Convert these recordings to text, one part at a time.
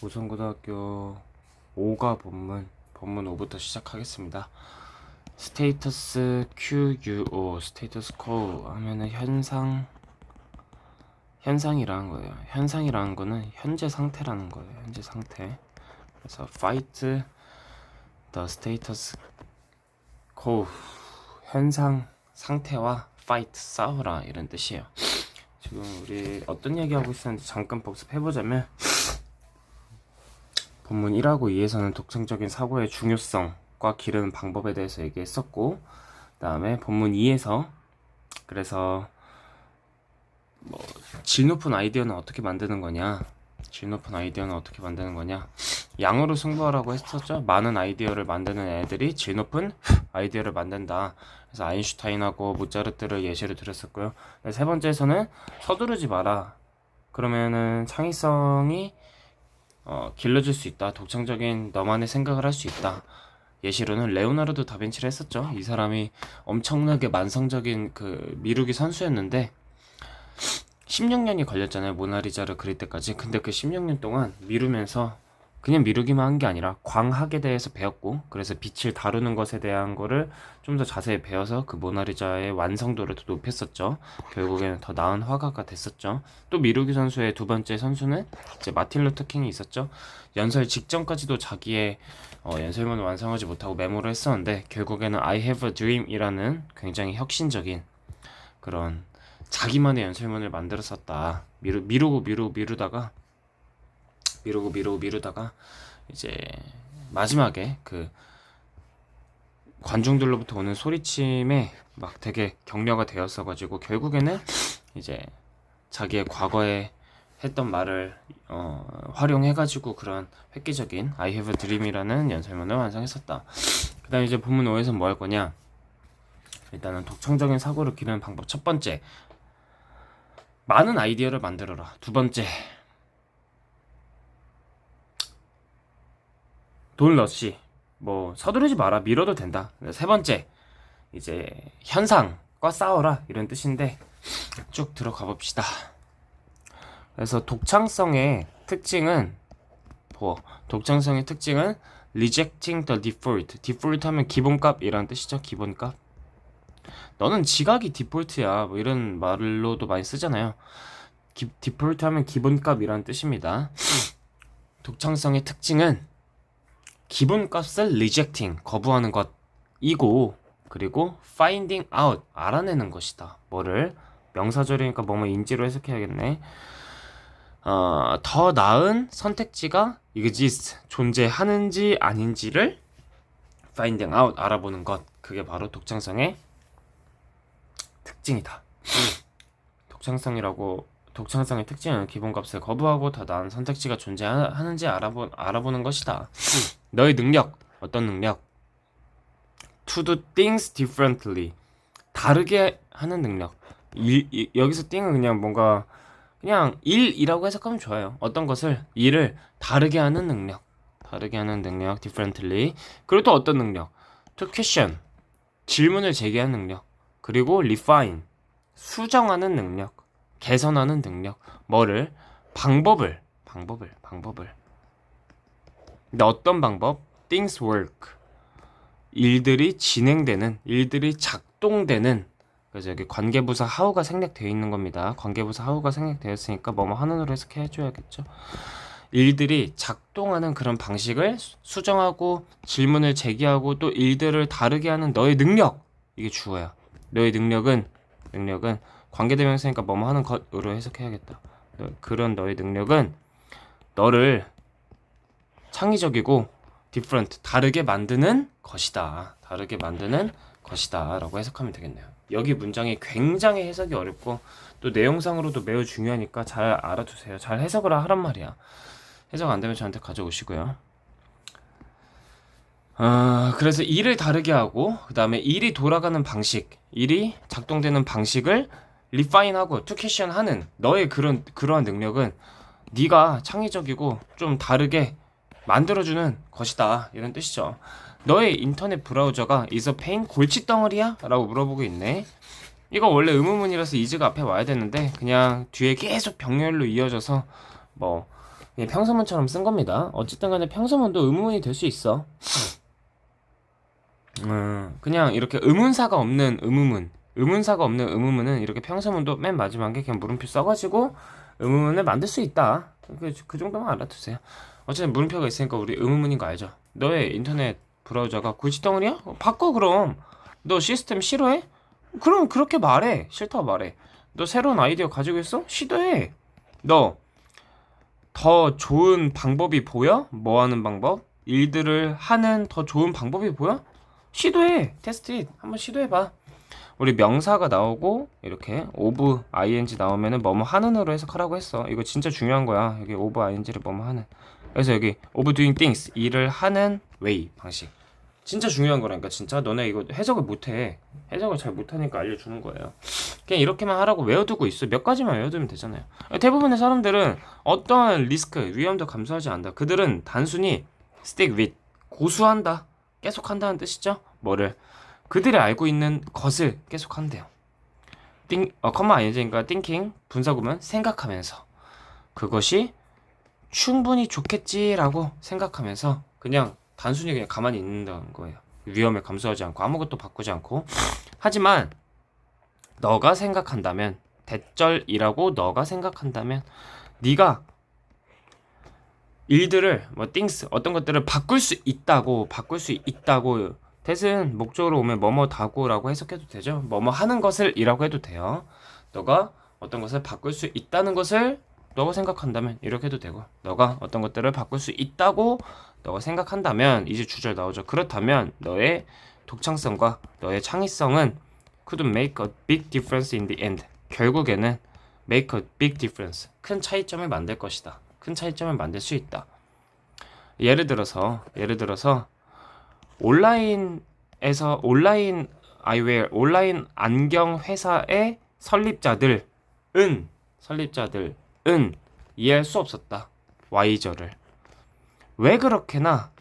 고성고등학교 5가 본문 5부터 시작하겠습니다. 스테이터스 QUO 스테이터스 코 하면은 현상이라는 거예요. 현상이라는 거는 현재 상태라는 거예요. 현재 상태. 그래서 fight the status quo 현상 상태와 fight 싸우라 이런 뜻이에요. 지금 우리 어떤 얘기하고 있었는지 잠깐 복습해보자면 본문 1하고 2에서는 독창적인 사고의 중요성과 기르는 방법에 대해서 얘기했었고, 그 다음에 본문 2에서 그래서 질 높은 아이디어는 어떻게 만드는 거냐, 양으로 승부하라고 했었죠. 많은 아이디어를 만드는 애들이 질 높은 아이디어를 만든다. 그래서 아인슈타인하고 모차르트를 예시로 들었었고요. 세 번째에서는 서두르지 마라. 그러면은 창의성이 길러질 수 있다. 독창적인 너만의 생각을 할 수 있다. 예시로는 레오나르도 다빈치를 했었죠. 이 사람이 엄청나게 만성적인 그 미루기 선수였는데 16년이 걸렸잖아요. 모나리자를 그릴 때까지. 근데 그 16년 동안 미루면서 그냥 미루기만 한 게 아니라 광학에 대해서 배웠고, 그래서 빛을 다루는 것에 대한 거를 좀 더 자세히 배워서 그 모나리자의 완성도를 더 높였었죠. 결국에는 더 나은 화가가 됐었죠. 또 미루기 선수의 두 번째 선수는 이제 마틴 루터 킹이 있었죠. 연설 직전까지도 자기의 연설문을 완성하지 못하고 메모를 했었는데 결국에는 I have a dream 이라는 굉장히 혁신적인 그런 자기만의 연설문을 만들었었다. 미루다가 이제 마지막에 그 관중들로부터 오는 소리침에 막 되게 격려가 되었어가지고 결국에는 이제 자기의 과거에 했던 말을 활용해가지고 그런 획기적인 I have a dream이라는 연설문을 완성했었다. 그 다음에 이제 본문 5에서 뭐 할 거냐, 일단은 독창적인 사고를 기르는 방법. 첫 번째, 많은 아이디어를 만들어라. 두 번째, 돈 러시, 뭐 서두르지 마라, 미뤄도 된다. 세 번째, 이제 현상과 싸워라 이런 뜻인데 쭉 들어가 봅시다. 그래서 독창성의 특징은 rejecting the default. default 하면 기본값이라는 뜻이죠. 기본값. 너는 지각이 디폴트야, 뭐 이런 말로도 많이 쓰잖아요. 디폴트 하면 기본값이라는 뜻입니다. 독창성의 특징은 기본값을 rejecting, 거부하는 것이고, 그리고 finding out, 알아내는 것이다. 뭐를? 명사절이니까 뭐뭐 인지로 해석해야겠네. 더 나은 선택지가 exist, 존재하는지 아닌지를 finding out, 알아보는 것. 그게 바로 독창성의 특징이다. 독창성의 특징은 기본값을 거부하고 더 나은 선택지가 존재하는지 알아보는 것이다. 너의 능력, 어떤 능력? To do things differently, 다르게 하는 능력. 여기서 thing은 그냥 뭔가 그냥 일이라고 해석하면 좋아요. 어떤 것을, 일을 다르게 하는 능력, differently. 그리고 또 어떤 능력? To question, 질문을 제기하는 능력. 그리고 refine, 수정하는 능력, 개선하는 능력. 뭐를? 방법을. 근데 어떤 방법? Things work, 일들이 진행되는, 일들이 작동되는. 그래서 여기 관계부사 how가 생략되어 있는 겁니다. 관계부사 how가 생략되었으니까 뭐뭐 하는으로 해석해줘야겠죠. 일들이 작동하는 그런 방식을 수정하고 질문을 제기하고 또 일들을 다르게 하는 너의 능력. 이게 주어야. 너의 능력은 관계대명사니까 뭐뭐 하는 것으로 해석해야겠다. 그런 너의 능력은 너를 창의적이고 different, 다르게 만드는 것이다 라고 해석하면 되겠네요. 여기 문장이 굉장히 해석이 어렵고 또 내용상으로도 매우 중요하니까 잘 알아두세요. 잘 해석을 하란 말이야. 해석 안 되면 저한테 가져오시고요. 그래서 일을 다르게 하고, 그 다음에 일이 돌아가는 방식, 일이 작동되는 방식을 리파인하고 투캐션 하는 너의 그러한 능력은 네가 창의적이고 좀 다르게 만들어주는 것이다, 이런 뜻이죠. 너의 인터넷 브라우저가 is a pain, 골칫덩어리야? 라고 물어보고 있네. 이거 원래 의문문이라서 is가 앞에 와야 되는데 그냥 뒤에 계속 병렬로 이어져서 뭐 그냥 평서문처럼 쓴 겁니다. 어쨌든 간에 평서문도 의문문이 될 수 있어. 그냥 이렇게 의문사가 없는 의문문은 이렇게 평서문도 맨 마지막에 그냥 물음표 써가지고 의문문을 만들 수 있다. 그 정도만 알아두세요. 어쨌든 물음표가 있으니까 우리 의문문인 거 알죠? 너의 인터넷 브라우저가 구지덩어리야? 바꿔 그럼. 너 시스템 싫어해? 그럼 그렇게 말해. 싫다고 말해. 너 새로운 아이디어 가지고 있어? 시도해. 너 더 좋은 방법이 보여? 뭐 하는 방법? 일들을 하는 더 좋은 방법이 보여? 시도해. 테스트 잇. 한번 시도해봐. 우리 명사가 나오고 이렇게 오브 ing 나오면은 뭐뭐 하는으로 해석하라고 했어. 이거 진짜 중요한 거야. 여기 오브 ing를 뭐뭐 하는. 그래서 여기 오브 doing things 일을 하는 way 방식. 진짜 중요한 거라니까. 진짜 너네 이거 해석을 못해. 해석을 잘 못하니까 알려주는 거예요. 그냥 이렇게만 하라고 외워두고 있어. 몇 가지만 외워두면 되잖아요. 대부분의 사람들은 어떠한 리스크, 위험도 감수하지 않는다. 그들은 단순히 stick with, 고수한다, 계속한다는 뜻이죠. 뭐를? 그들이 알고 있는 것을 계속한대요. 컴마 ing니까 thinking, 분사구문 생각하면서 그것이 충분히 좋겠지라고 생각하면서 그냥 단순히 그냥 가만히 있는다는 거예요. 위험을 감수하지 않고 아무것도 바꾸지 않고. 하지만 너가 생각한다면, 대절이라고 너가 생각한다면 네가 일들을 things 어떤 것들을 바꿀 수 있다고 대신 목적으로 오면 뭐뭐 다구라고 해석해도 되죠. 뭐뭐 하는 것을 이라고 해도 돼요. 너가 어떤 것을 바꿀 수 있다는 것을 너가 생각한다면 이렇게 해도 되고, 너가 어떤 것들을 바꿀 수 있다고 너가 생각한다면 이제 주절 나오죠. 그렇다면 너의 독창성과 너의 창의성은 could make a big difference in the end. 결국에는 make a big difference. 큰 차이점을 만들 것이다. 큰 차이점을 만들 수 있다. 예를 들어서 온라인 아이웨어 온라인 안경 회사의 설립자들은 이해할 수 없었다. Y절을 왜 그렇게나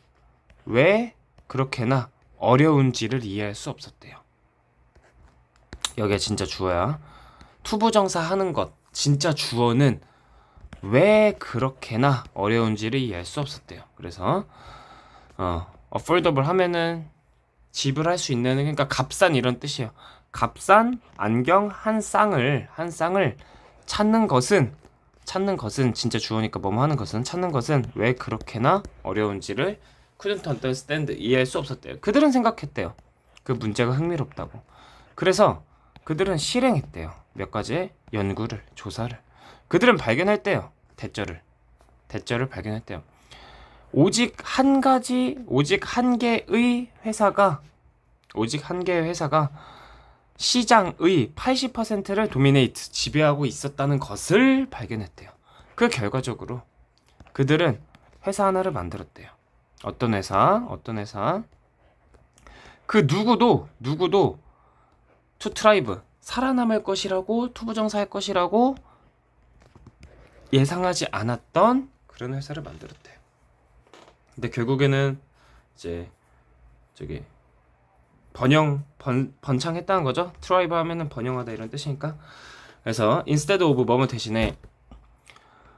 어려운지를 이해할 수 없었대요. 여기가 진짜 주어야. 투부정사 하는 것 진짜 주어는 왜 그렇게나 어려운지를 이해할 수 없었대요. 그래서 affordable 하면은 지불할 수 있는, 그러니까 값싼 이런 뜻이에요. 값싼 안경 한 쌍을 찾는 것은 진짜 주어니까 뭐뭐 하는 것은 찾는 것은 왜 그렇게나 어려운지를 couldn't understand 이해할 수 없었대요. 그들은 생각했대요. 그 문제가 흥미롭다고. 그래서 그들은 실행했대요. 몇 가지의 연구를, 조사를. 그들은 발견했대요. 대절을 발견했대요. 오직 한 개의 회사가 시장의 80%를 도미네이트, 지배하고 있었다는 것을 발견했대요. 그 결과적으로 그들은 회사 하나를 만들었대요. 어떤 회사? 그 누구도 to thrive, 살아남을 것이라고, 투부정사할 것이라고 예상하지 않았던 그런 회사를 만들었대요. 근데 결국에는 이제 저기 번창했다는 거죠. thrive 하면은 번영하다 이런 뜻이니까. 그래서 instead of 뭐뭐 대신에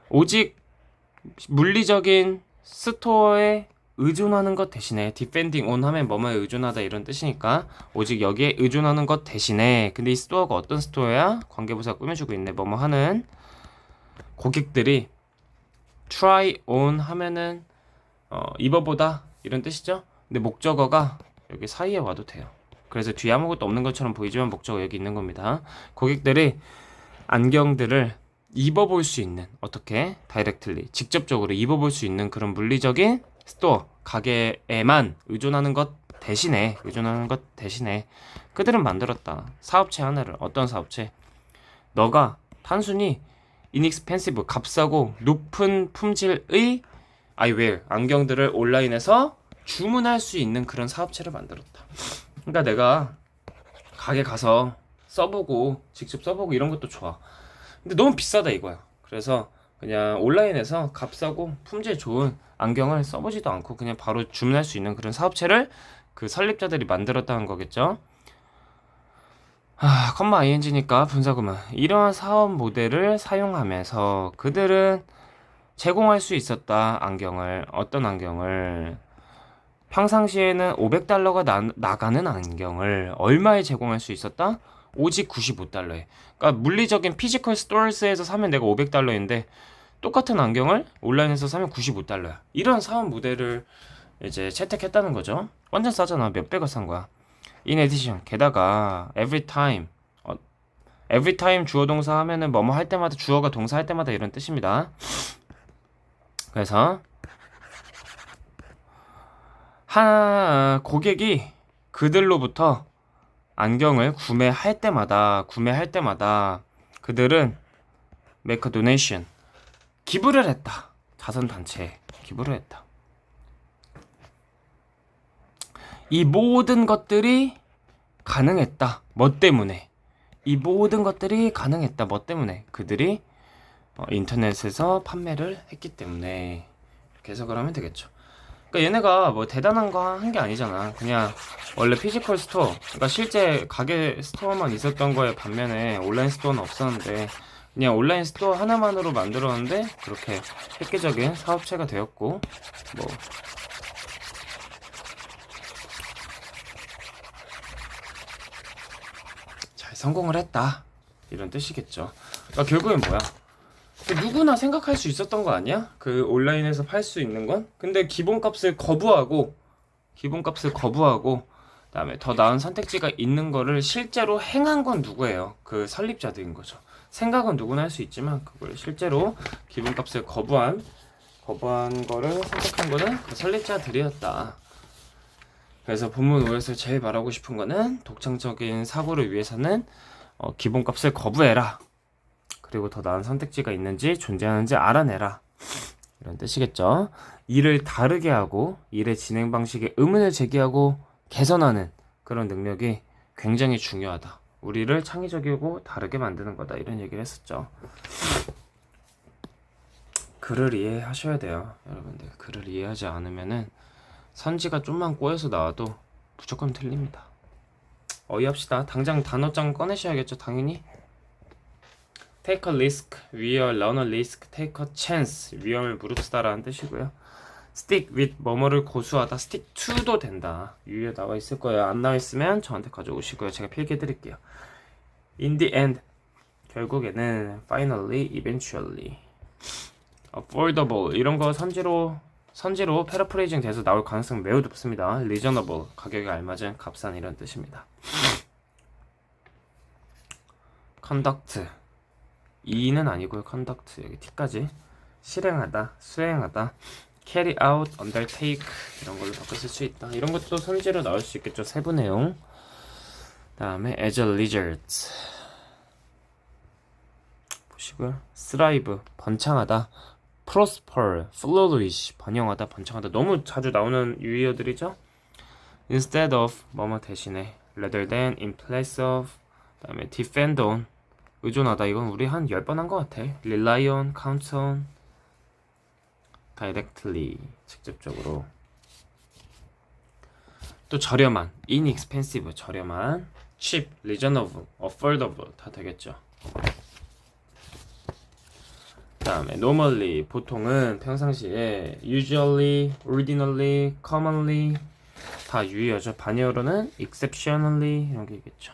오직 물리적인 스토어에 의존하는 것 대신에 depending on 하면 뭐뭐에 의존하다 이런 뜻이니까 오직 여기에 의존하는 것 대신에, 근데 이 스토어가 어떤 스토어야? 관계부사 꾸며주고 있네. 뭐뭐 하는 고객들이 try on 하면은 입어보다 이런 뜻이죠. 근데 목적어가 여기 사이에 와도 돼요. 그래서 뒤에 아무것도 없는 것처럼 보이지만 목적어 여기 있는 겁니다. 고객들이 안경들을 입어볼 수 있는, 어떻게? 다이렉틀리, 직접적으로 입어볼 수 있는 그런 물리적인 스토어, 가게에만 의존하는 것 대신에 그들은 만들었다. 사업체 하나를. 어떤 사업체? 너가 단순히 inexpensive, 값싸고 높은 품질의 아이웨어, 안경들을 온라인에서 주문할 수 있는 그런 사업체를 만들었다. 그러니까 내가 가게 가서 직접 써보고 이런 것도 좋아. 근데 너무 비싸다 이거야. 그래서 그냥 온라인에서 값싸고 품질 좋은 안경을 써보지도 않고 그냥 바로 주문할 수 있는 그런 사업체를 그 설립자들이 만들었다는 거겠죠. 컴마 ing니까 분사구문. 이러한 사업 모델을 사용하면서 그들은 제공할 수 있었다. 안경을. 어떤 안경을? 평상시에는 $500가 나가는 안경을 얼마에 제공할 수 있었다? 오직 $95에. 그러니까 물리적인 피지컬 스토어스에서 사면 내가 $500인데 똑같은 안경을 온라인에서 사면 $95야. 이런 사업 모델을 이제 채택했다는 거죠. 완전 싸잖아. 몇 배가 싼 거야. In addition, 게다가 every time, every time 주어 동사 하면은 뭐뭐 할 때마다, 주어가 동사 할 때마다 이런 뜻입니다. 그래서 고객이 그들로부터 안경을 구매할 때마다 그들은 make a donation, 기부를 했다. 자선단체에 기부를 했다. 이 모든 것들이 가능했다. 뭐 때문에? 이 모든 것들이 가능했다. 뭐 때문에? 그들이 인터넷에서 판매를 했기 때문에. 이렇게 해석을 하면 되겠죠. 그러니까 얘네가 뭐 대단한 거 한 게 아니잖아. 그냥 원래 피지컬 스토어, 그러니까 실제 가게 스토어만 있었던 거에 반면에 온라인 스토어는 없었는데 그냥 온라인 스토어 하나만으로 만들었는데 그렇게 획기적인 사업체가 되었고, 뭐 잘 성공을 했다, 이런 뜻이겠죠. 그러니까 결국엔 뭐야? 누구나 생각할 수 있었던 거 아니야? 그 온라인에서 팔 수 있는 건? 근데 기본값을 거부하고 그다음에 더 나은 선택지가 있는 거를 실제로 행한 건 누구예요? 그 설립자들인 거죠. 생각은 누구나 할 수 있지만 그걸 실제로 기본값을 거부한 거를 선택한 거는 그 설립자들이었다. 그래서 본문 5에서 제일 말하고 싶은 거는 독창적인 사고를 위해서는 기본값을 거부해라. 그리고 더 나은 선택지가 있는지 존재하는지 알아내라. 이런 뜻이겠죠. 일을 다르게 하고 일의 진행 방식에 의문을 제기하고 개선하는 그런 능력이 굉장히 중요하다. 우리를 창의적이고 다르게 만드는 거다. 이런 얘기를 했었죠. 글을 이해하셔야 돼요. 여러분들 글을 이해하지 않으면은 선지가 좀만 꼬여서 나와도 무조건 틀립니다. 어이합시다. 당장 단어장 꺼내셔야겠죠. 당연히. Take a risk, 위험, run a risk, take a chance, 위험을 무릅쓰다라는 뜻이고요. Stick with, 뭐뭐를 고수하다, stick to도 된다. 위에 나와 있을 거예요. 안 나와 있으면 저한테 가져오시고요. 제가 필기해 드릴게요. In the end, 결국에는 finally, eventually, affordable, 이런 거 선지로 패러프레이징 돼서 나올 가능성 매우 높습니다. reasonable, 가격에 알맞은 값싼, 이런 뜻입니다. conduct, 이는 아니고요. conduct, 여기 t까지. 실행하다, 수행하다, carry out, undertake, 이런 걸로 바꿔 쓸 수 있다. 이런 것도 선지로 나올 수 있겠죠. 세부 내용. 다음에 as a result, 보시고요. thrive, 번창하다, prosper, flourish, 번영하다, 번창하다. 너무 자주 나오는 유의어들이죠. instead of, 뭐뭐 대신에, rather than, in place of, 다음에 depend on, 의존하다. 이건 우리 한 10번 한 것 같아. rely on, count on, directly, 직접적으로. 또 저렴한, inexpensive, 저렴한, cheap, reasonable, affordable 다 되겠죠. 그 다음에 normally, 보통은, 평상시에, usually, ordinarily, commonly 다 유의어죠. 반의어로는 exceptionally 이런 게 있겠죠.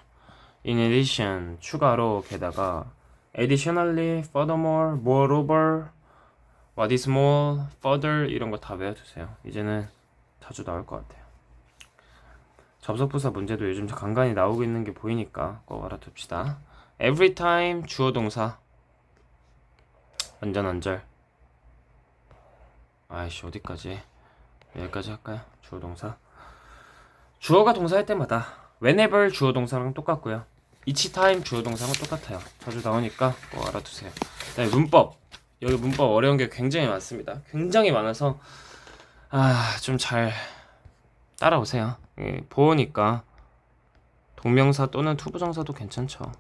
In addition, 추가로, 게다가, additionally, furthermore, moreover, what is more, further, 이런 거 다 외워두세요. 이제는 자주 나올 것 같아요. 접속부사 문제도 요즘 간간히 나오고 있는 게 보이니까 꼭 알아둡시다. every time, 주어 동사, 완전 언절. 아이씨, 어디까지? 여기까지 할까요? 주어 동사. 주어가 동사할 때마다 whenever 주어 동사랑 똑같고요. each time 주어 동사랑 똑같아요. 자주 나오니까 꼭 알아두세요. 그다음에 문법. 여기 문법 어려운 게 굉장히 많습니다. 굉장히 많아서 좀 잘 따라오세요. 보니까 동명사 또는 투부정사도 괜찮죠.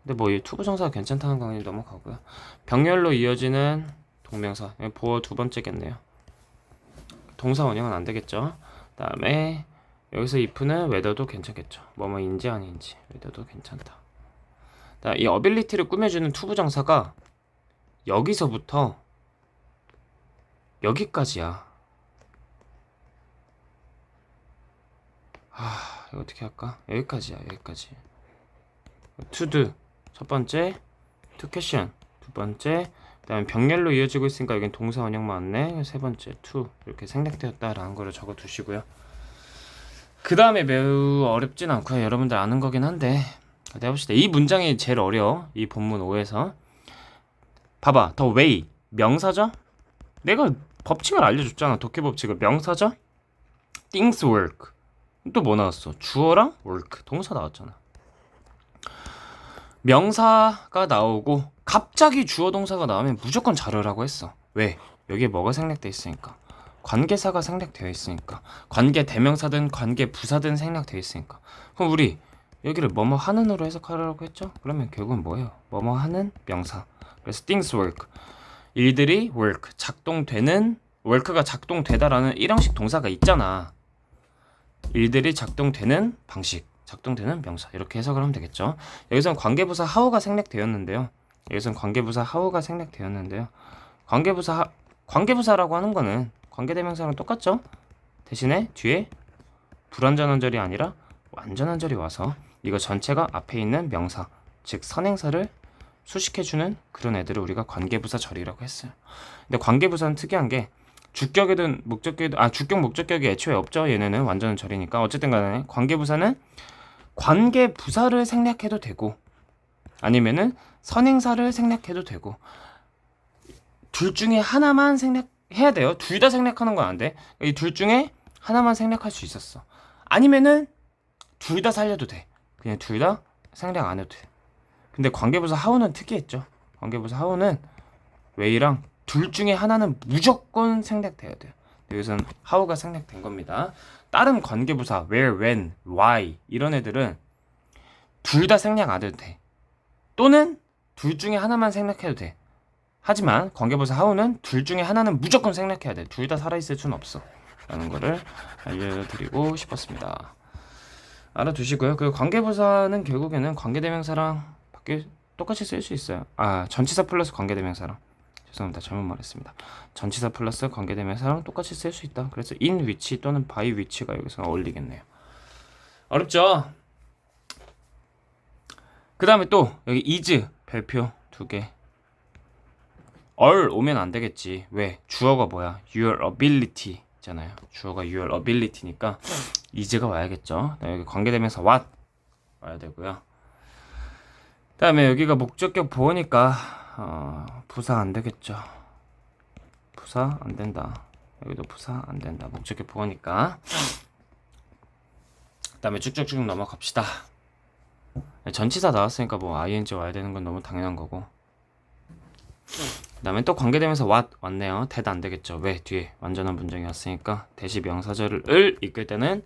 근데 뭐 이 투부정사가 괜찮다는 강의 넘어가고요. 병렬로 이어지는 동명사. 보어 두 번째겠네요. 동사 원형은 안 되겠죠. 그다음에 여기서 if는 whether도 괜찮겠죠. 뭐뭐인지 아닌지 whether도 괜찮다. 이 어빌리티를 꾸며주는 투부정사가 여기서부터 여기까지야. 이거 어떻게 할까? 여기까지야. 여기까지. to do 첫 번째, to question 두 번째, 그다음에 병렬로 이어지고 있으니까 여긴 동사 원형 맞네. 세 번째, to 이렇게 생략되었다라는 거를 적어 두시고요. 그 다음에 매우 어렵진 않고요. 여러분들 아는 거긴 한데 해봅시다. 이 문장이 제일 어려워. 이 본문 5에서 봐봐. the way 명사죠? 내가 법칙을 알려줬잖아. 독해 법칙을. 명사죠? things work. 또 뭐 나왔어? 주어랑 work 동사 나왔잖아. 명사가 나오고 갑자기 주어 동사가 나오면 무조건 자르라고 했어. 왜? 여기에 뭐가 생략돼 있으니까. 관계사가 생략되어 있으니까. 관계 대명사든 관계 부사든 생략되어 있으니까. 그럼 우리 여기를 뭐뭐 하는으로 해석하라고 했죠? 그러면 결국은 뭐예요? 뭐뭐 하는 명사. 그래서 things work. 일들이 work. 작동되는 work가 작동되다라는 일형식 동사가 있잖아. 일들이 작동되는 방식. 작동되는 명사. 이렇게 해석을 하면 되겠죠. 여기서는 관계부사 how가 생략되었는데요. 관계부사라고 하는 거는 관계대명사랑 똑같죠? 대신에 뒤에 불완전한 절이 아니라 완전한 절이 와서 이거 전체가 앞에 있는 명사, 즉 선행사를 수식해주는 그런 애들을 우리가 관계부사 절이라고 했어요. 근데 관계부사는 특이한 게 주격이든 목적격이든 주격 목적격이 애초에 없죠. 얘네는 완전한 절이니까. 어쨌든 간에 관계부사는 관계부사를 생략해도 되고 아니면은 선행사를 생략해도 되고 둘 중에 하나만 생략해야 돼요. 둘 다 생략하는 건 안 돼. 이 둘 중에 하나만 생략할 수 있었어. 아니면은 둘 다 살려도 돼. 그냥 둘 다 생략 안 해도 돼. 근데 관계부사 how는 특이했죠. 관계부사 how는 way랑 둘 중에 하나는 무조건 생략돼야 돼요. 여기서는 how가 생략된 겁니다. 다른 관계부사 where, when, why 이런 애들은 둘 다 생략 안 해도 돼. 또는 둘 중에 하나만 생략해도 돼. 하지만 관계부사 how는 둘 중에 하나는 무조건 생략해야 돼. 둘 다 살아있을 수는 없어. 라는 거를 알려드리고 싶었습니다. 알아두시고요. 그 관계부사는 결국에는 관계대명사랑 똑같이 쓸 수 있어요. 전치사 플러스 관계대명사랑. 죄송합니다. 잘못 말했습니다. 전치사 플러스 관계대명사랑 똑같이 쓸 수 있다. 그래서 in which 또는 by which가 여기서 어울리겠네요. 어렵죠? 그 다음에 또 여기 is 별표 2개. all 오면 안 되겠지. 왜? 주어가 뭐야? your ability 잖아요. 주어가 your ability니까 is가 와야겠죠. 여기 관계대명사 what 와야 되고요. 그 다음에 여기가 목적격 보어니까 부사 안 되겠죠. 부사 안 된다. 여기도 부사 안 된다. 목적격 보어니까. 그 다음에 쭉쭉쭉 넘어갑시다. 전치사 나왔으니까 뭐 ing 와야 되는 건 너무 당연한 거고. 그 다음에 또 관계되면서 what 왔네요. that 안 되겠죠. 왜? 뒤에 완전한 문장이 왔으니까 대시 명사절을 이끌 때는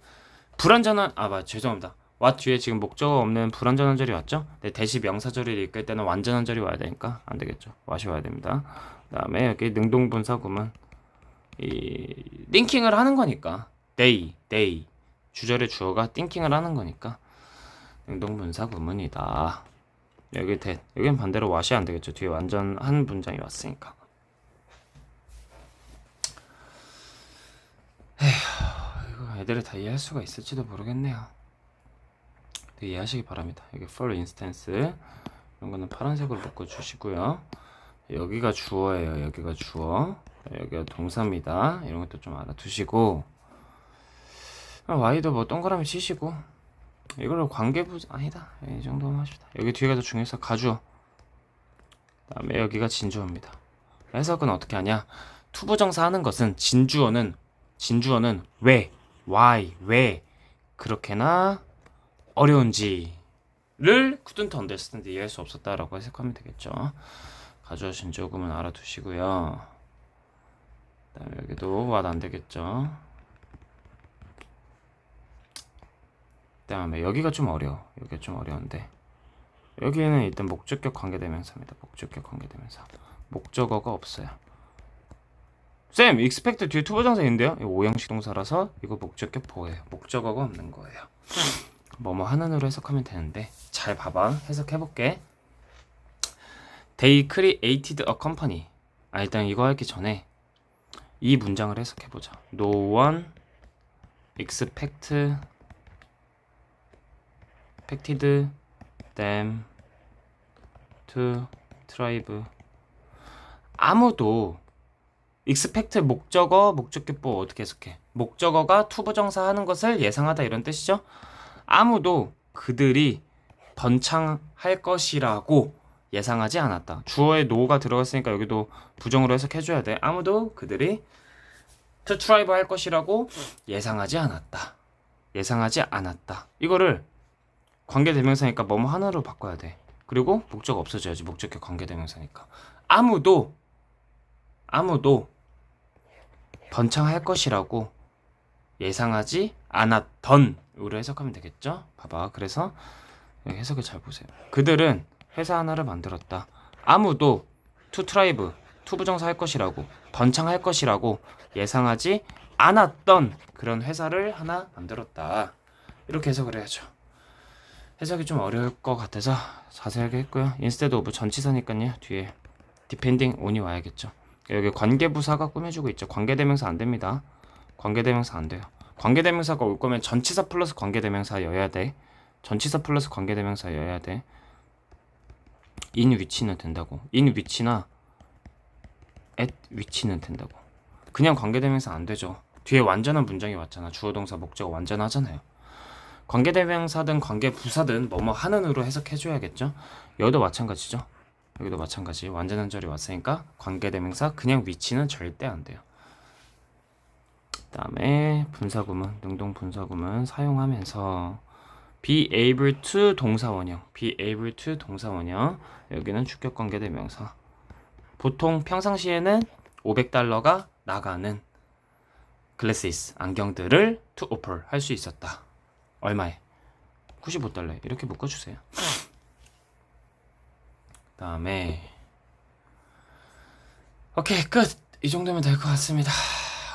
불완전한 죄송합니다. what 뒤에 지금 목적어 없는 불완전한 절이 왔죠? 네, 대시 명사절을 이끌 때는 완전한 절이 와야 되니까 안 되겠죠. what이 와야 됩니다. 그 다음에 여기 능동분사 구문 이 띵킹을 하는 거니까 they 주절의 주어가 띵킹을 하는 거니까 능동분사 구문이다. 여기 that 여긴 반대로 what이 안 되겠죠. 뒤에 완전한 문장이 왔으니까. 이거 애들이 다 이해할 수가 있을지도 모르겠네요. 이해하시기 바랍니다. 여기 for instance 이런 거는 파란색으로 바꿔주시고요. 여기가 주어예요. 여기가 주어. 여기가 동사입니다. 이런 것도 좀 알아두시고 y도 뭐 동그라미 치시고 이걸로 관계부 아니다. 이 정도만 합시다. 여기 뒤에가 더 중요해서 가주어. 그다음에 여기가 진주어입니다. 해석은 어떻게 하냐? 투부정사 하는 것은 진주어는 왜, why, 왜 그렇게나 어려운지를 couldn't understand 이해할 수 없었다라고 해석하면 되겠죠. 가주어 진주어구문 알아두시고요. 그다음에 여기도 what 안 되겠죠. 그다음에 여기가 좀 어려워. 여기가 좀 어려운데 여기에는 일단 목적격 관계대명사입니다. 목적격 관계대명사. 목적어가 없어요. 쌤, expect 뒤에 투부정사 있는데요. 이거 오형식 동사라서 이거 목적격 보호예요. 목적어가 없는 거예요. 뭐뭐 하는으로 해석하면 되는데 잘 봐봐. 해석해볼게. They created a company. 일단 이거 하기 전에 이 문장을 해석해보자. No one expected them to thrive. 아무도 expect 목적어, 목적격보 어떻게 해석해? 목적어가 투부정사 하는 것을 예상하다 이런 뜻이죠. 아무도 그들이 번창할 것이라고 예상하지 않았다. 주어에 no가 들어갔으니까 여기도 부정으로 해석해줘야 돼. 아무도 그들이 to thrive 할 것이라고 예상하지 않았다. 예상하지 않았다. 이거를 관계대명사니까 뭐뭐 하나로 바꿔야 돼. 그리고 목적 없어져야지. 목적격 관계대명사니까. 아무도 번창할 것이라고 예상하지 않았던 으로 해석하면 되겠죠? 봐봐. 그래서 해석을 잘 보세요. 그들은 회사 하나를 만들었다. 아무도 to thrive, 투부정사 할 것이라고, 번창할 것이라고 예상하지 않았던 그런 회사를 하나 만들었다. 이렇게 해석을 해야죠. 해석이 좀 어려울 것 같아서 자세하게 했고요. instead of 전치사니까요. 뒤에 depending on이 와야겠죠. 여기 관계부사가 꾸며주고 있죠. 관계대명사 안 됩니다. 관계대명사 안 돼요. 관계대명사가 올 거면 전치사 플러스 관계대명사여야 돼. 전치사 플러스 관계대명사여야 돼. in which는 된다고. in which나 at which는 된다고. 그냥 관계대명사 안 되죠. 뒤에 완전한 문장이 왔잖아. 주어 동사 목적어 완전하잖아요. 관계대명사든 관계부사든 뭐뭐 하는으로 해석해줘야겠죠. 여기도 마찬가지죠. 여기도 마찬가지. 완전한 절이 왔으니까 관계대명사 그냥 위치는 절대 안 돼요. 그 다음에 분사구문, 능동 분사구문 사용하면서 be able to 동사원형, be able to 동사원형. 여기는 주격 관계대명사. 보통 평상시에는 $500가 나가는 glasses, 안경들을 to offer 할 수 있었다. 얼마에? $95. 이렇게 묶어주세요. 그 다음에 오케이 끝! 이 정도면 될 것 같습니다.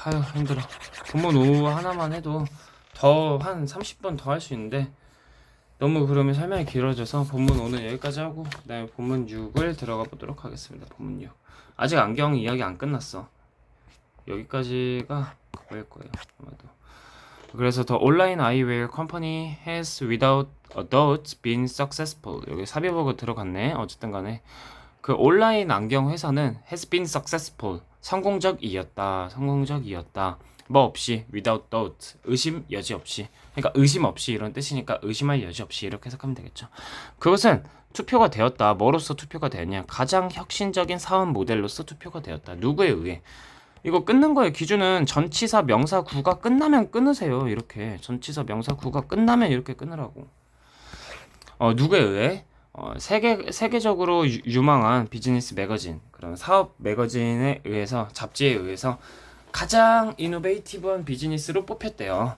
아유 힘들어. 본문 5 하나만 해도 더 한 30번 더 할 수 있는데 너무 그러면 설명이 길어져서 본문 5는 여기까지 하고 그 다음에 본문 6을 들어가 보도록 하겠습니다. 본문 6 아직 안경 이야기 안 끝났어. 여기까지가 그거일 거예요 아마도. 그래서 the online eyewear company has without a doubt been successful. 여기 삽입어가 들어갔네. 어쨌든 간에 그 온라인 안경 회사는 has been successful. 성공적이었다. 성공적이었다. 뭐 없이 without doubt. 의심 여지 없이. 그러니까 의심 없이 이런 뜻이니까 의심할 여지 없이 이렇게 해석하면 되겠죠. 그것은 투표가 되었다. 뭐로서 투표가 되었냐? 가장 혁신적인 사업 모델로서 투표가 되었다. 누구에 의해? 이거 끊는 거예요. 기준은 전치사 명사 구가 끝나면 끊으세요. 이렇게 전치사 명사 구가 끝나면 이렇게 끊으라고. 누구에 의해? 세계적으로 유망한 비즈니스 매거진, 그런 사업 매거진에 의해서, 잡지에 의해서 가장 이노베이티브한 비즈니스로 뽑혔대요.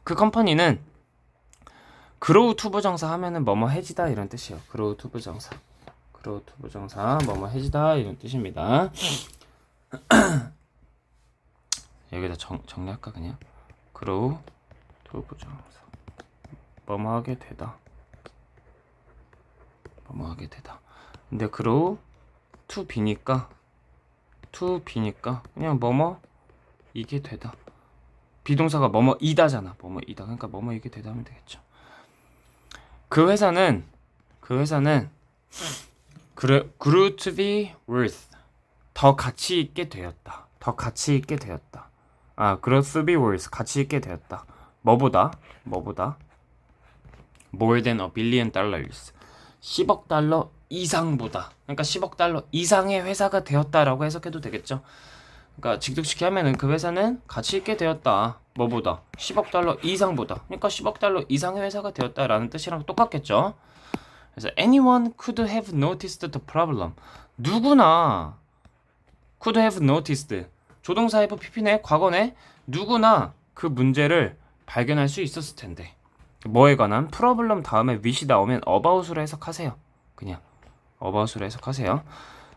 그 컴퍼니는 그로우 투부정사 하면은 뭐뭐 해지다 이런 뜻이에요. 그로우 투부정사, 그로우 투부정사 뭐뭐 해지다 이런 뜻입니다. 여기다 정리할까 그냥. 그로우 투부정사 뭐뭐 하게 되다. 뭐뭐 하게 되다. 근데 그로우 to be니까 그냥 뭐뭐 이게 되다. 비동사가 뭐뭐 이다잖아. 뭐뭐 이다. 그러니까 뭐뭐 이게 되다 하면 되겠죠. 그 회사는 grew to be worth, 더 가치 있게 되었다. 더 가치 있게 되었다. grew to be worth, 가치 있게 되었다. 뭐보다 more than a billion dollars, 10억 달러 이상보다. 그러니까 10억 달러 이상의 회사가 되었다라고 해석해도 되겠죠. 그러니까 직독시키 하면은 그 회사는 가치 있게 되었다. 뭐보다? 10억 달러 이상보다. 그러니까 10억 달러 이상의 회사가 되었다라는 뜻이랑 똑같겠죠. 그래서 anyone could have noticed the problem. 누구나 could have noticed. 조동사 have pp네. 과거네. 누구나 그 문제를 발견할 수 있었을 텐데. 뭐에 관한? 프로블럼 다음에 with이 나오면 about으로 해석하세요. 그냥 about으로 해석하세요.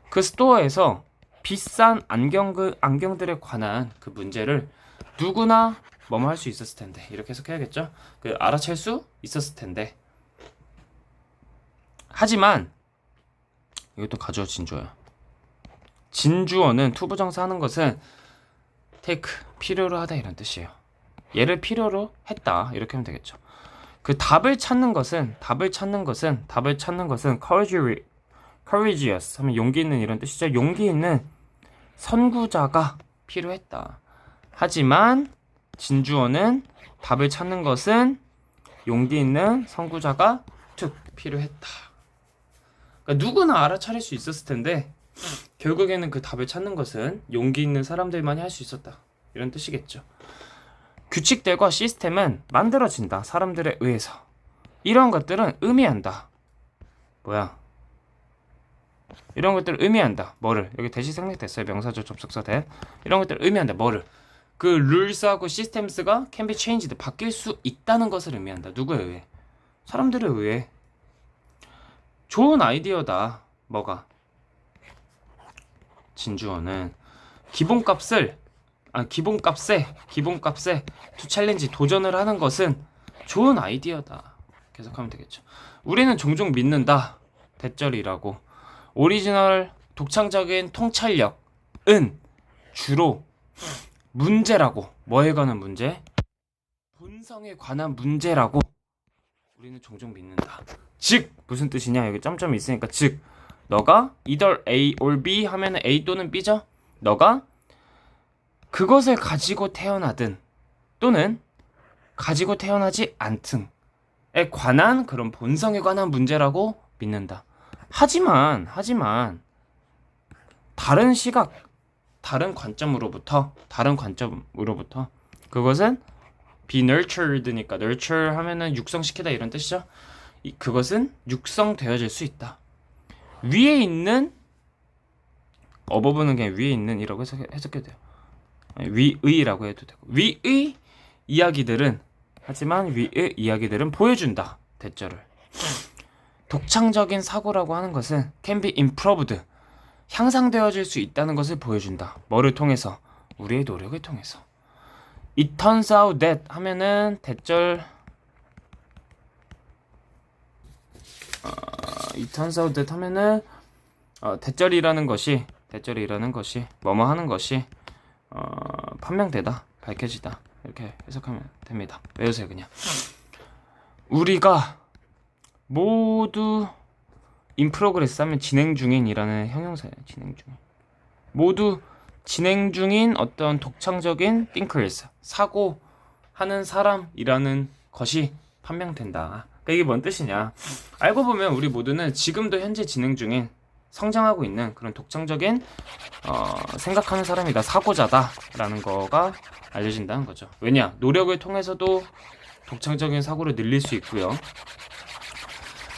그 스토어에서 비싼 안경들에 관한 그 문제를 누구나 뭐뭐 할 수 있었을 텐데 이렇게 해석해야겠죠. 그 알아챌 수 있었을 텐데. 하지만 이것도 가주어 진주어야. 진주어는 투부정사 하는 것은 take 필요로 하다 이런 뜻이에요. 얘를 필요로 했다 이렇게 하면 되겠죠. 그 답을 찾는 것은 courageous 하면 용기 있는 이런 뜻이죠. 용기 있는 선구자가 필요했다. 하지만 진주어는 답을 찾는 것은 용기 있는 선구자가 툭 필요했다. 그러니까 누구나 알아차릴 수 있었을 텐데 결국에는 그 답을 찾는 것은 용기 있는 사람들만이 할 수 있었다. 이런 뜻이겠죠. 규칙들과 시스템은 만들어진다. 사람들에 의해서. 이런 것들은 의미한다. 뭐야? 이런 것들을 의미한다. 뭐를? 여기 대시 생략됐어요. 명사절 접속사 대. 이런 것들을 의미한다. 뭐를? 그 룰스하고 시스템스가 can be changed. 바뀔 수 있다는 것을 의미한다. 누구에 의해? 사람들에 의해. 좋은 아이디어다. 뭐가? 진주어는 기본값에 to challenge 도전을 하는 것은 좋은 아이디어다. 계속하면 되겠죠. 우리는 종종 믿는다. 대절이라고. 오리지널 독창적인 통찰력은 주로 문제라고. 뭐에 관한 문제? 본성에 관한 문제라고 우리는 종종 믿는다. 즉 무슨 뜻이냐? 여기 점점이 있으니까 즉 너가 either A or B 하면은 A 또는 B죠. 너가 그것을 가지고 태어나든 또는 가지고 태어나지 않든에 관한 그런 본성에 관한 문제라고 믿는다. 하지만 다른 시각, 다른 관점으로부터 그것은 be nurtured니까 nurture 하면은 육성시키다 이런 뜻이죠. 그것은 육성되어질 수 있다. 위에 있는 어버브는 그냥 위에 있는이라고 해석해도 돼요. 위의라고 해도 되고 위의 이야기들은 보여준다. 대절을. 독창적인 사고라고 하는 것은 can be improved. 향상되어질 수 있다는 것을 보여준다. 뭐를 통해서? 우리의 노력을 통해서. It turns out that 하면은 대절 It turns out that 하면은 대절이라는 것이 뭐뭐 하는 것이 판명되다, 밝혀지다 이렇게 해석하면 됩니다. 외우세요 그냥. 우리가 모두 in progress 하면 진행 중인이라는 형용사예요. 진행 중인. 모두 진행 중인 어떤 독창적인 thinkers, 사고하는 사람이라는 것이 판명된다. 그러니까 이게 뭔 뜻이냐? 알고 보면 우리 모두는 지금도 현재 진행 중인 성장하고 있는 그런 독창적인 생각하는 사람이다. 사고자다라는 거가 알려진다는 거죠. 왜냐? 노력을 통해서도 독창적인 사고를 늘릴 수 있고요.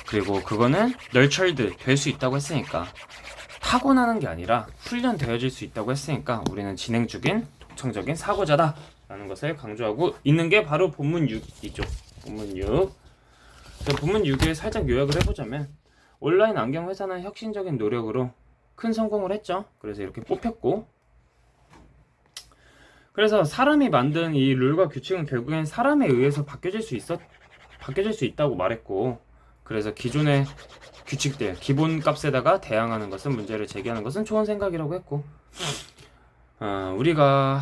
그리고 그거는 nurtured 될 수 있다고 했으니까 타고나는 게 아니라 훈련되어질 수 있다고 했으니까 우리는 진행 중인 독창적인 사고자다라는 것을 강조하고 있는 게 바로 본문 6이죠. 본문 6. 본문 6에 살짝 요약을 해보자면 온라인 안경 회사는 혁신적인 노력으로 큰 성공을 했죠. 그래서 이렇게 뽑혔고, 그래서 사람이 만든 이 룰과 규칙은 결국엔 사람에 의해서 바뀌어질 수 있다고 말했고, 그래서 기존의 규칙들, 기본값에다가 대항하는 것은, 문제를 제기하는 것은 좋은 생각이라고 했고, 우리가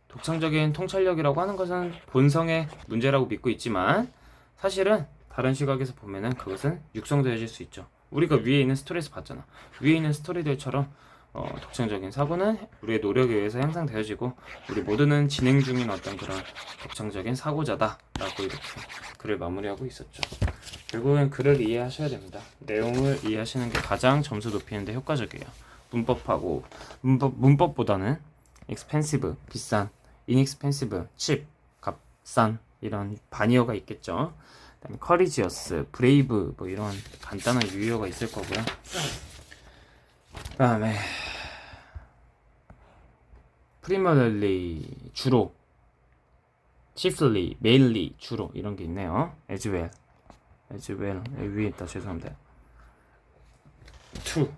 독창적인 통찰력이라고 하는 것은 본성의 문제라고 믿고 있지만 사실은 다른 시각에서 보면은 그것은 육성되어질 수 있죠. 우리가 위에 있는 스토리에서 봤잖아. 위에 있는 스토리들처럼 독창적인 사고는 우리의 노력에 의해서 향상되어지고 우리 모두는 진행 중인 어떤 그런 독창적인 사고자다라고 이렇게 글을 마무리하고 있었죠. 결국엔 글을 이해하셔야 됩니다. 내용을 이해하시는 게 가장 점수 높이는 데 효과적이에요. 문법보다는 expensive, 비싼, inexpensive, cheap, 값싼 이런 반의어가 있겠죠. 그다음에 courageous, brave 뭐 이런 간단한 유의어가 있을 거고요. 그다음에 primarily 주로, chiefly, mainly 주로 이런 게 있네요. as well 위에 있다. 죄송합니다. to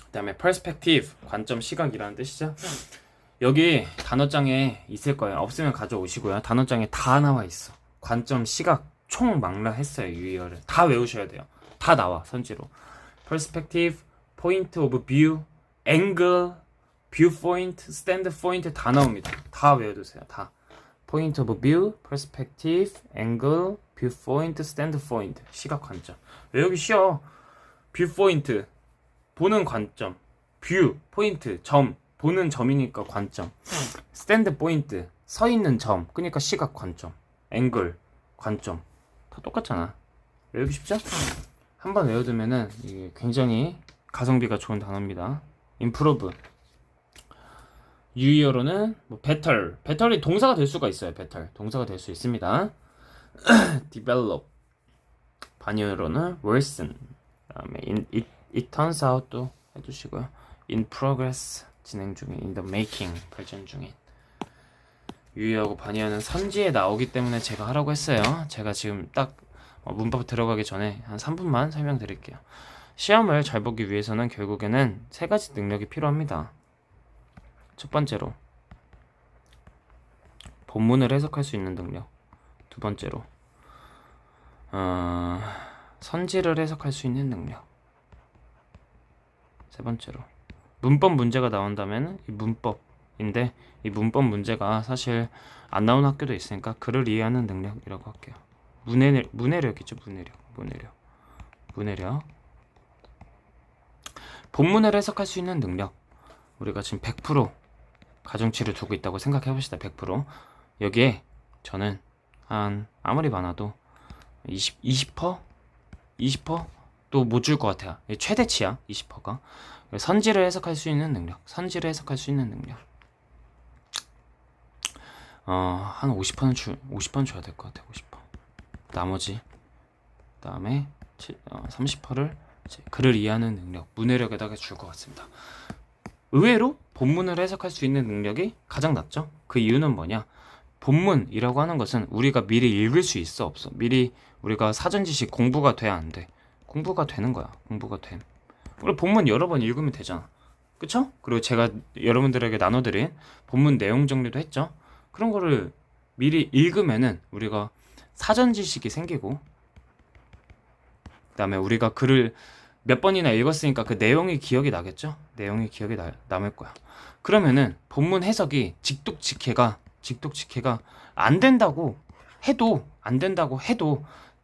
그다음에 perspective 관점, 시각이라는 뜻이죠. 여기 단어장에 있을 거예요. 없으면 가져오시고요. 단어장에 다 나와 있어. 관점, 시각 총 망라했어요. 유의어를 다 외우셔야 돼요. 다 나와 선지로. perspective, point of view, angle, viewpoint, standpoint 다 나옵니다. 다 외워두세요. 다. point of view, perspective, angle, viewpoint, standpoint. 시각 관점. 외우기 쉬워. viewpoint, 보는 관점. view, 포인트, 점. 보는 점이니까 관점. standpoint, 서 있는 점. 그러니까 시각 관점. angle, 관점. 다 똑같잖아. 외우기 쉽죠? 한번 외워두면은 이게 굉장히 가성비가 좋은 단어입니다. improve. 유의어로는 뭐 better. better이 동사가 될 수가 있어요. better. 동사가 될 수 있습니다. develop. 반의어로는 worsen. 그다음에 it turns out도 해주시고요. in progress. 진행 중인. in the making. 발전 중인. 유의어하고 반의어는 선지에 나오기 때문에 제가 하라고 했어요. 제가 지금 딱 문법 들어가기 전에 한 3분만 설명드릴게요. 시험을 잘 보기 위해서는 결국에는 3가지 능력이 필요합니다. 첫 번째로 본문을 해석할 수 있는 능력. 두 번째로 선지를 해석할 수 있는 능력. 세 번째로 문법 문제가 나온다면 이 문법인데 이 문법 문제가 사실 안 나오는 학교도 있으니까 글을 이해하는 능력이라고 할게요. 문해력이죠. 문해력. 본문을 해석할 수 있는 능력. 우리가 지금 100% 가중치를 두고 있다고 생각해 봅시다. 100%. 여기에 저는 한 아무리 많아도 20%? 또 못 줄 것 같아요. 최대치야. 20%가. 선지를 해석할 수 있는 능력. 한 50%는 줘야 될 것 같아요. 50%. 나머지 그다음에 30%를 글을 이해하는 능력, 문해력에다가 줄 것 같습니다. 의외로 본문을 해석할 수 있는 능력이 가장 낮죠. 그 이유는 뭐냐? 본문이라고 하는 것은 우리가 미리 읽을 수 있어 없어? 미리 우리가 사전 지식 공부가 돼 안 돼? 공부가 되는 거야. 공부가 돼. 우리 본문 여러 번 읽으면 되잖아. 그쵸? 그리고 제가 여러분들에게 나눠드린 본문 내용 정리도 했죠. 그런 거를 미리 읽으면은 우리가 사전 지식이 생기고, 그 다음에 우리가 글을 몇 번이나 읽었으니까 그 내용이 기억이 나겠죠? 내용이 기억이 남을 거야. 그러면은 본문 해석이 직독직해가 안 된다고 해도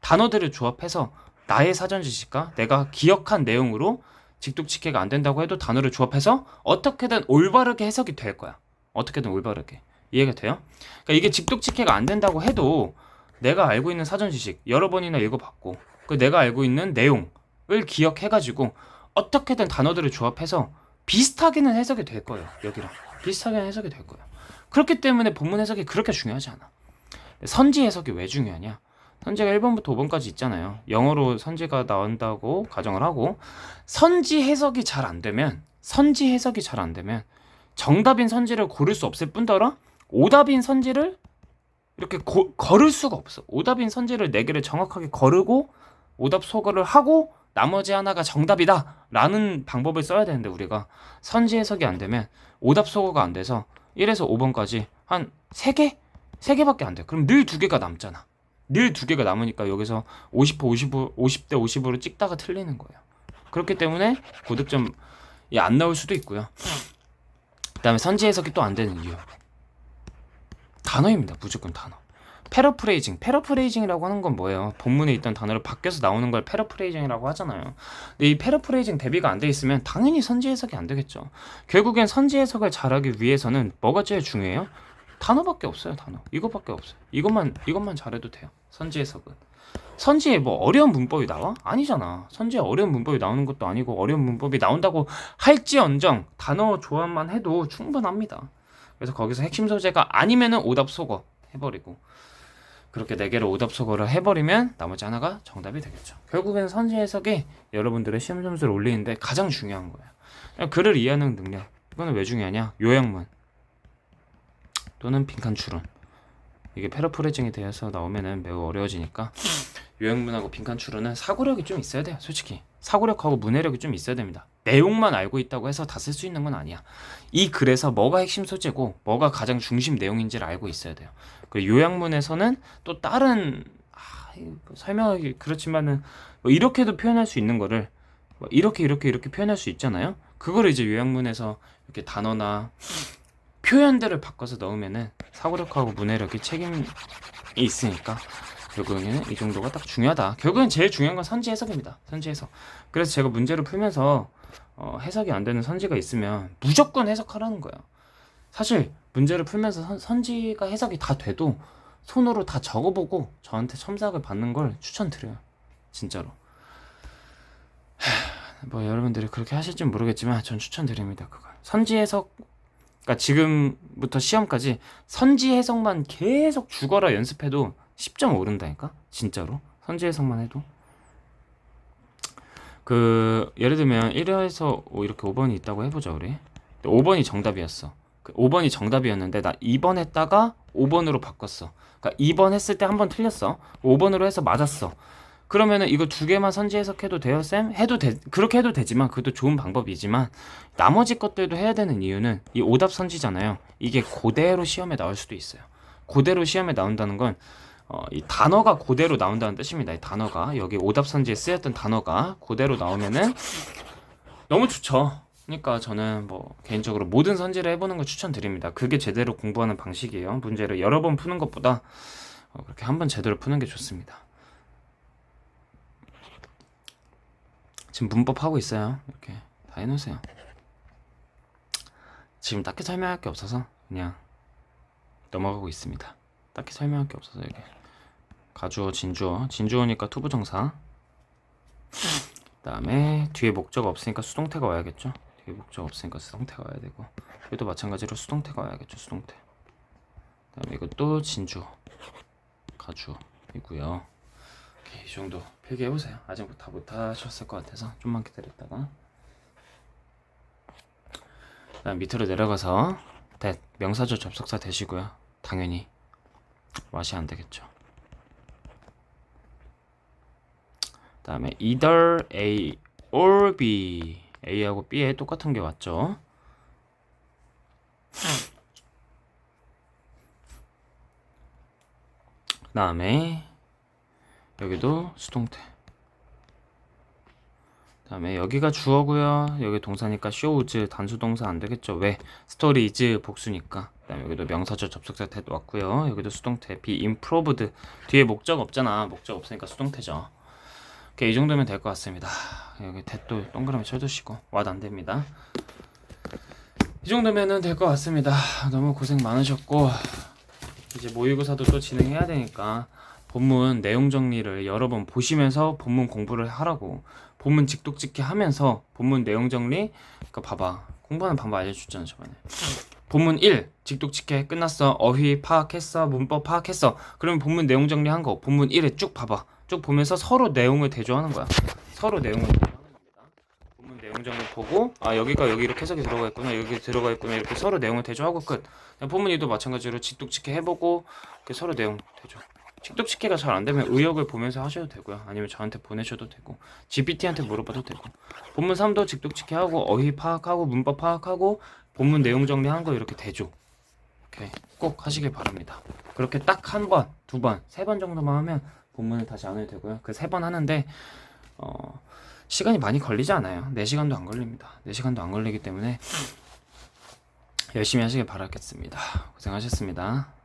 단어들을 조합해서 나의 사전 지식과 내가 기억한 내용으로 직독직해가 안 된다고 해도 단어를 조합해서 어떻게든 올바르게 해석이 될 거야. 어떻게든 올바르게. 이해가 돼요? 그러니까 이게 직독직해가 안 된다고 해도 내가 알고 있는 사전 지식 여러 번이나 읽어봤고 그 내가 알고 있는 내용을 기억해가지고 어떻게든 단어들을 조합해서 비슷하게는 해석이 될 거예요. 여기랑 비슷하게는 해석이 될 거예요. 그렇기 때문에 본문 해석이 그렇게 중요하지 않아. 선지 해석이 왜 중요하냐? 선지가 1번부터 5번까지 있잖아요. 영어로 선지가 나온다고 가정을 하고 선지 해석이 잘 안 되면 정답인 선지를 고를 수 없을 뿐더러 오답인 선지를 이렇게 걸을 수가 없어. 오답인 선지를 4개를 정확하게 거르고 오답 소거를 하고 나머지 하나가 정답이다 라는 방법을 써야 되는데 우리가 선지 해석이 안 되면 오답 소거가 안 돼서 1에서 5번까지 한 3개? 3개밖에 안 돼. 그럼 늘 2개가 남잖아. 늘 2개가 남으니까 여기서 50대 50으로 찍다가 틀리는 거예요. 그렇기 때문에 고득점이 안 나올 수도 있고요. 그 다음에 선지 해석이 또 안 되는 이유. 단어입니다. 무조건 단어. 패러프레이징이라고 하는 건 뭐예요? 본문에 있던 단어를 바뀌어서 나오는 걸 패러프레이징이라고 하잖아요. 근데 이 패러프레이징 대비가 안 돼 있으면 당연히 선지 해석이 안 되겠죠. 결국엔 선지 해석을 잘하기 위해서는 뭐가 제일 중요해요? 단어밖에 없어요. 단어. 이것밖에 없어요. 이것만 잘해도 돼요. 선지 해석은. 선지에 뭐 어려운 문법이 나와? 아니잖아. 선지에 어려운 문법이 나오는 것도 아니고 어려운 문법이 나온다고 할지언정 단어 조합만 해도 충분합니다. 그래서 거기서 핵심 소재가 아니면은 오답 소거 해버리고 그렇게 4개를 오답 소거를 해버리면 나머지 하나가 정답이 되겠죠. 결국엔 선지 해석이 여러분들의 시험 점수를 올리는데 가장 중요한 거예요. 글을 이해하는 능력. 이거는 왜 중요하냐? 요약문 또는 빈칸 추론. 이게 패러프레이징이 되어서 나오면은 매우 어려워지니까 요약문하고 빈칸 추론은 사고력이 좀 있어야 돼요. 솔직히 사고력하고 문해력이 좀 있어야 됩니다. 내용만 알고 있다고 해서 다 쓸 수 있는 건 아니야. 이 글에서 뭐가 핵심 소재고 뭐가 가장 중심 내용인지를 알고 있어야 돼요. 그리고 요약문에서는 또 다른 설명하기 그렇지만은 뭐 이렇게도 표현할 수 있는 거를 뭐 이렇게 표현할 수 있잖아요. 그거를 이제 요약문에서 이렇게 단어나 표현들을 바꿔서 넣으면은 사고력하고 문해력이 책임이 있으니까 결국에는 이 정도가 딱 중요하다. 결국엔 제일 중요한 건 선지 해석입니다. 선지 해석. 그래서 제가 문제를 풀면서 해석이 안 되는 선지가 있으면 무조건 해석하라는 거예요. 사실 문제를 풀면서 선지가 해석이 다 돼도 손으로 다 적어보고 저한테 첨삭을 받는 걸 추천드려요. 진짜로. 뭐 여러분들이 그렇게 하실진 모르겠지만 전 추천드립니다. 그걸. 선지 해석, 그러니까 지금부터 시험까지 선지 해석만 계속 죽어라 연습해도 10점 오른다니까? 진짜로. 선지 해석만 해도. 예를 들면 1회에서 이렇게 5번이 있다고 해보자 우리. 5번이 정답이었어. 5번이 정답이었는데 나 2번 했다가 5번으로 바꿨어. 그러니까 2번 했을 때 한 번 틀렸어. 5번으로 해서 맞았어. 그러면은 이거 두 개만 선지 해석해도 돼요, 쌤? 그렇게 해도 되지만 그것도 좋은 방법이지만 나머지 것들도 해야 되는 이유는 이 오답 선지잖아요. 이게 그대로 시험에 나올 수도 있어요. 그대로 시험에 나온다는 건 이 단어가 그대로 나온다는 뜻입니다. 이 단어가 여기 오답 선지에 쓰였던 단어가 그대로 나오면은 너무 좋죠. 그러니까 저는 뭐 개인적으로 모든 선지를 해보는 걸 추천드립니다. 그게 제대로 공부하는 방식이에요. 문제를 여러 번 푸는 것보다 그렇게 한 번 제대로 푸는 게 좋습니다. 지금 문법 하고 있어요. 이렇게 다 해놓으세요. 지금 딱히 설명할 게 없어서 그냥 넘어가고 있습니다. 딱히 설명할 게 없어서 이게 가주어, 진주어니까 투부정사. 그 다음에 뒤에 목적 없으니까 수동태가 와야겠죠. 뒤에 목적 없으니까 수동태가 와야 되고 여기도 마찬가지로 수동태가 와야겠죠. 수동태. 그 다음에 이것도 진주어, 가주어이고요. 이 정도 필기해보세요. 아직 다 못하셨을 것 같아서 좀만 기다렸다가 그다음 밑으로 내려가서 명사절 접속사 되시고요. 당연히 맛이 안 되겠죠. 그다음에 either A or B, A하고 B에 똑같은 게 왔죠. 그다음에 여기도 수동태. 그다음에 여기가 주어고요. 여기 동사니까 shows 단수동사 안 되겠죠. 왜? stories 복수니까. 그다음에 여기도 명사절 접속사 대 왔고요. 여기도 수동태. be improved 뒤에 목적 없잖아. 목적 없으니까 수동태죠. 오케이, 이 정도면 될 것 같습니다. 여기 대도 동그라미 쳐주시고 왓 안 됩니다. 이 정도면은 될 것 같습니다. 너무 고생 많으셨고 이제 모의고사도 또 진행해야 되니까 본문 내용 정리를 여러 번 보시면서 본문 공부를 하라고. 본문 직독직해 하면서 본문 내용 정리. 그러니까 봐봐, 공부하는 방법 알려줬잖아 저번에. 본문 1 직독직해 끝났어. 어휘 파악했어. 문법 파악했어. 그러면 본문 내용 정리한 거 본문 1에 쭉 봐봐. 쭉 보면서 서로 내용을 대조하는 거야. 서로 내용을 대조하는 겁니다. 본문 내용 정리 보고 여기가 여기 이렇게 해석이 들어가 있구나, 여기 들어가 있구나, 이렇게 서로 내용을 대조하고 끝. 본문 2도 마찬가지로 직독직해 해보고 이렇게 서로 내용 대조. 직독직해가 잘 안되면 의역을 보면서 하셔도 되고요. 아니면 저한테 보내셔도 되고 GPT한테 물어봐도 되고. 본문 3도 직독직해 하고 어휘 파악하고 문법 파악하고 본문 내용 정리한 거 이렇게 대조. 오케이, 꼭 하시길 바랍니다. 그렇게 딱 한 번, 두 번, 세 번 정도만 하면 본문을 다시 안 해도 되고요. 그 세 번 하는데 시간이 많이 걸리지 않아요. 4시간도 안 걸립니다. 4시간도 안 걸리기 때문에 열심히 하시길 바라겠습니다. 고생하셨습니다.